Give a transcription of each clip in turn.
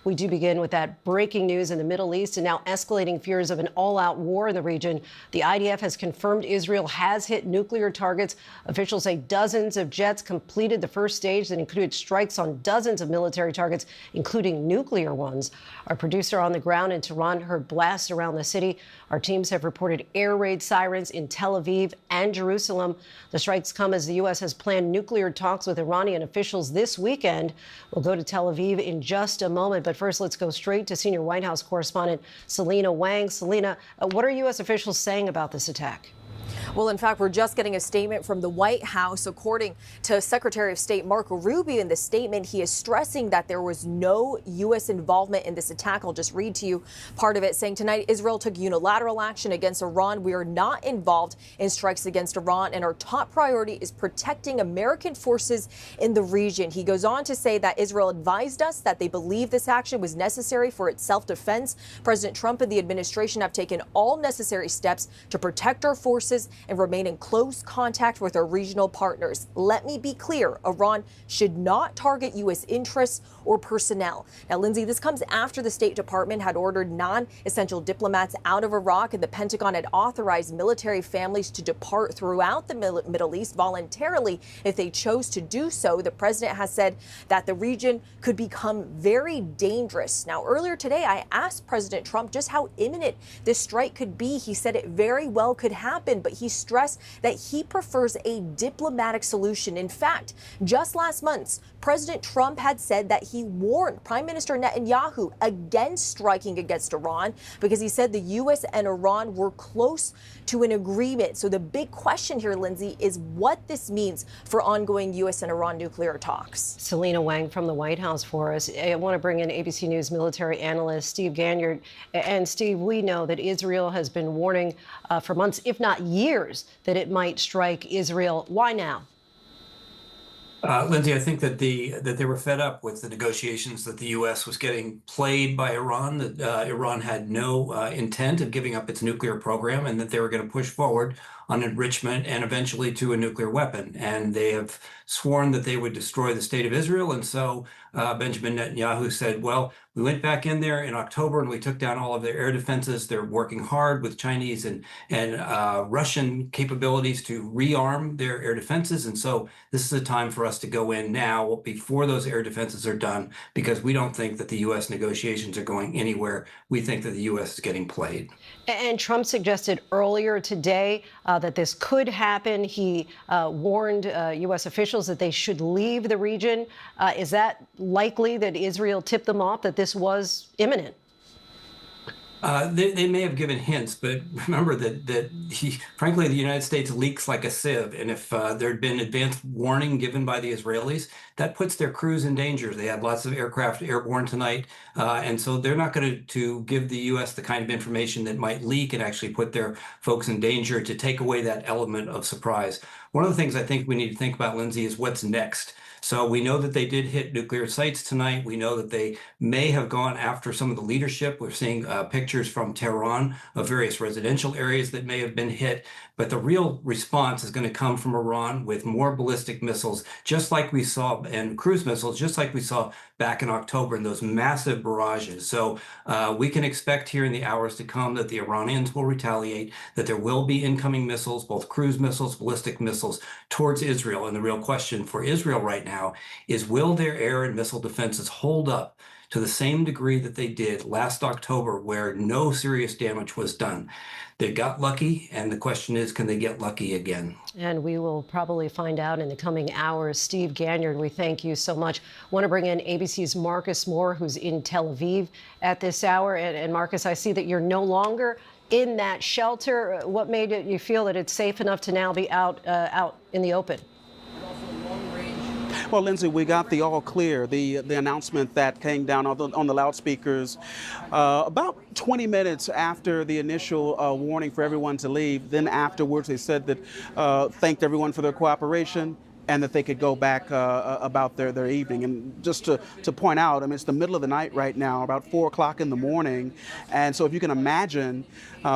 We do begin with that breaking news in the Middle East and now escalating fears of an all-out war in the region. The IDF has confirmed Israel has hit nuclear targets. Officials say dozens of jets completed the first stage that included strikes on dozens of military targets, including nuclear ones. Our producer on the ground in Tehran heard blasts around the city. Our teams have reported air raid sirens in Tel Aviv and Jerusalem. The strikes come as the U.S. has planned nuclear talks with Iranian officials this weekend. We'll go to Tel Aviv in just a moment, but first let's go straight to senior White House correspondent Selena Wang. Selena, what are U.S. officials saying about this attack? Well, in fact, we're just getting a statement from the White House. According to Secretary of State Marco Rubio, in the statement, he is stressing that there was no U.S. involvement in this attack. I'll just read to you part of it, saying tonight Israel took unilateral action against Iran. We are not involved in strikes against Iran, and our top priority is protecting American forces in the region. He goes on to say that Israel advised us that they believe this action was necessary for its self-defense. President Trump and the administration have taken all necessary steps to protect our forces and remain in close contact with our regional partners. Let me be clear, Iran should not target U.S. interests or personnel. Now, Lindsay, this comes after the State Department had ordered non-essential diplomats out of Iraq, and the Pentagon had authorized military families to depart throughout the Middle East voluntarily if they chose to do so. The president has said that the region could become very dangerous. Now, earlier today, I asked President Trump just how imminent this strike could be. He said it very well could happen, but he stressed that he prefers a diplomatic solution. In fact, just last month, President Trump had said that he warned Prime Minister Netanyahu against striking against Iran because he said the U.S. and Iran were close to an agreement. So the big question here, Lindsay, is what this means for ongoing U.S. and Iran nuclear talks. Selena Wang from the White House for us. I want to bring in ABC News military analyst Steve Ganyard. And Steve, we know that Israel has been warning for months, if not years, that it might strike Israel. Why now? Lindsay, I think that they were fed up with the negotiations that the U.S. was getting played by Iran, that Iran had no intent of giving up its nuclear program, and that they were going to push forward on enrichment and eventually to a nuclear weapon. And they have sworn that they would destroy the state of Israel. And so Benjamin Netanyahu said, well, we went back in there in October and we took down all of their air defenses. They're working hard with Chinese and Russian capabilities to rearm their air defenses. And so this is a time for us to go in now before those air defenses are done, because we don't think that the U.S. negotiations are going anywhere. We think that the U.S. is getting played. And Trump suggested earlier today that this could happen. He warned U.S. officials that they should leave the region. Is that likely that Israel tipped them off that this was imminent? They may have given hints, but remember that frankly, the United States leaks like a sieve. And if there had been advanced warning given by the Israelis, that puts their crews in danger. They had lots of aircraft airborne tonight. And so they're not going to give the U.S. the kind of information that might leak and actually put their folks in danger to take away that element of surprise. One of the things I think we need to think about, Lindsay, is what's next. So we know that they did hit nuclear sites tonight. We know that they may have gone after some of the leadership. We're seeing pictures from Tehran of various residential areas that may have been hit. But the real response is going to come from Iran with more ballistic missiles, just like we saw, and cruise missiles, just like we saw back in October in those massive barrages. So we can expect here in the hours to come that the Iranians will retaliate, that there will be incoming missiles, both cruise missiles, ballistic missiles, towards Israel. And the real question for Israel right now is, will their air and missile defenses hold up to the same degree that they did last October, where no serious damage was done? They got lucky, and the question is, can they get lucky again? And we will probably find out in the coming hours. Steve Ganyard, we thank you so much. Want to bring in ABC's Marcus Moore, who's in Tel Aviv at this hour. And Marcus, I see that you're no longer in that shelter. What made you feel that it's safe enough to now be out in the open? Well, Lindsay, we got the all clear, the announcement that came down on the loudspeakers about 20 minutes after the initial warning for everyone to leave. Then afterwards, they said that thanked everyone for their cooperation. and that they could go back about their evening. And just to point out, I mean, it's the middle of the night right now, about 4 o'clock in the morning. And so if you can imagine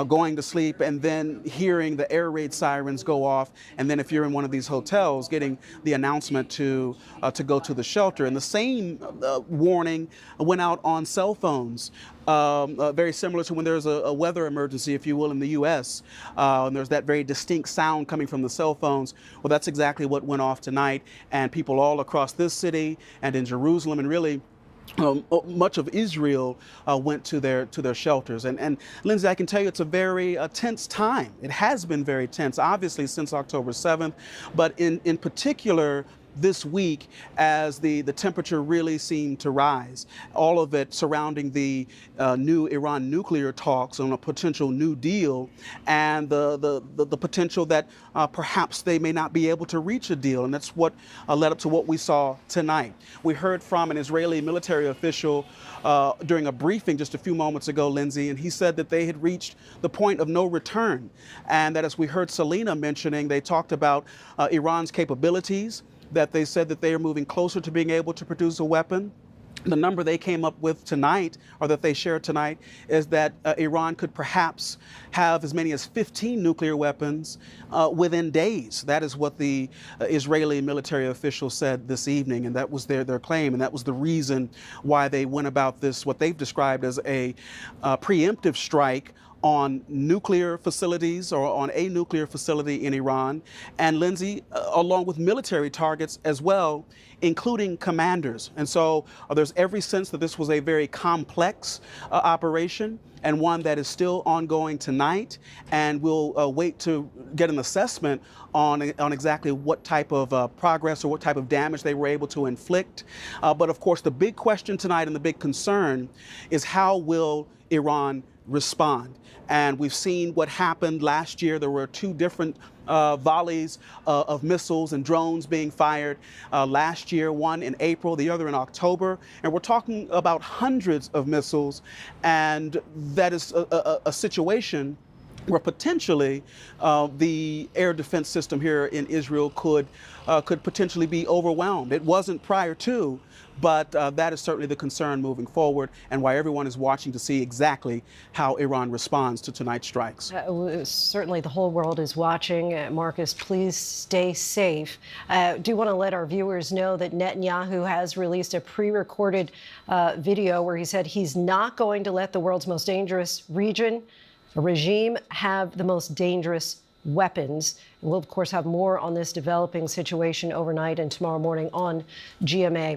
going to sleep and then hearing the air raid sirens go off, and then if you're in one of these hotels, getting the announcement to go to the shelter. And the same warning went out on cell phones. Very similar to when there's a weather emergency, if you will, in the U.S. And there's that very distinct sound coming from the cell phones. Well, that's exactly what went off tonight. And people all across this city and in Jerusalem and really much of Israel went to their shelters. And Lindsay, I can tell you it's a very tense time. It has been very tense, obviously, since October 7th. But in particular, this week, as the temperature really seemed to rise, all of it surrounding the new Iran nuclear talks on a potential new deal, and the potential that perhaps they may not be able to reach a deal. And that's what led up to what we saw tonight. We heard from an Israeli military official during a briefing just a few moments ago, Lindsay, and he said that they had reached the point of no return. And that, as we heard Selena mentioning, they talked about Iran's capabilities, that they said that they are moving closer to being able to produce a weapon. The number they came up with tonight, or that they shared tonight, is that Iran could perhaps have as many as 15 nuclear weapons within days. That is what the Israeli military official said this evening, and that was their claim, and that was the reason why they went about this, what they've described as a preemptive strike on nuclear facilities, or on a nuclear facility in Iran, and Lindsay, along with military targets as well, including commanders. And so there's every sense that this was a very complex operation, and one that is still ongoing tonight, and we'll wait to get an assessment on exactly what type of progress or what type of damage they were able to inflict. But of course, the big question tonight and the big concern is, how will Iran respond? And we've seen what happened last year. There were 2 different volleys of missiles and drones being fired last year, one in April, the other in October. And we're talking about hundreds of missiles. And that is a situation where potentially the air defense system here in Israel could potentially be overwhelmed. It wasn't prior to, but that is certainly the concern moving forward, and why everyone is watching to see exactly how Iran responds to tonight's strikes. Certainly the whole world is watching. Marcus, please stay safe. Do want to let our viewers know that Netanyahu has released a pre-recorded video where he said he's not going to let the world's most dangerous regime have the most dangerous weapons. We'll, of course, have more on this developing situation overnight and tomorrow morning on GMA.